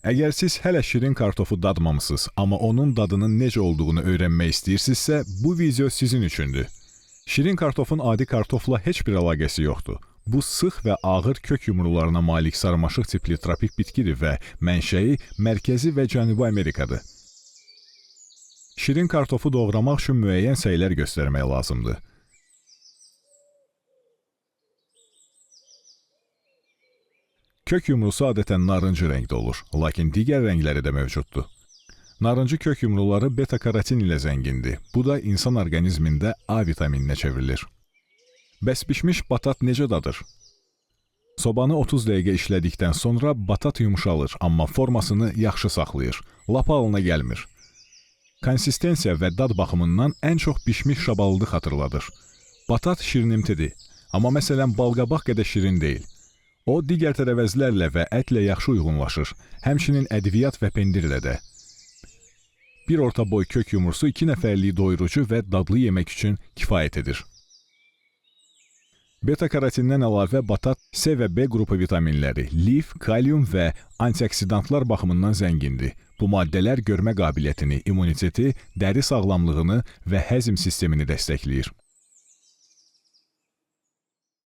Əgər siz hələ şirin kartofu dadmamısınız, amma onun dadının necə olduğunu öyrənmək istəyirsinizsə, bu video sizin üçündür. Şirin kartofun adi kartofla heç bir əlaqəsi yoxdur. Bu sıx və ağır kök yumrularına malik sarmaşıq tipli tropik bitkidir və mənşəyi Mərkəzi və Cənubi Amerikadır. Şirin kartofu doğramaq üçün müəyyən səylər göstərmək lazımdır. Kök yumrusu adətən narıncı rəngdə olur, lakin digər rəngləri də mövcuddur. Narıncı kök yumruları beta-karotin ilə zəngindir. Bu da insan orqanizmində A vitamininə çevrilir. Bəs bişmiş batat necə dadır? Sobanı 30 dəqiqə işlədikdən sonra batat yumşalır, amma formasını yaxşı saxlayır. Lapa halına gəlmir. Konsistensiya və dad baxımından ən çox bişmiş şabalıdı xatırladır. Batat şirinimtidir, amma məsələn balqabaq qədər şirin deyil. O, digər tərəvəzlərlə və ətlə yaxşı uyğunlaşır, həmçinin ədviyyat və pendirlə də. Bir orta boy kök yumrusu 2 nəfərlik doyurucu və dadlı yemək üçün kifayət edir. Beta-karotindən əlavə batat C və B qrupu vitaminləri, lif, kalium və antioksidantlar baxımından zəngindir. Bu maddələr görmə qabiliyyətini, immuniteti, dəri sağlamlığını və həzm sistemini dəstəkləyir.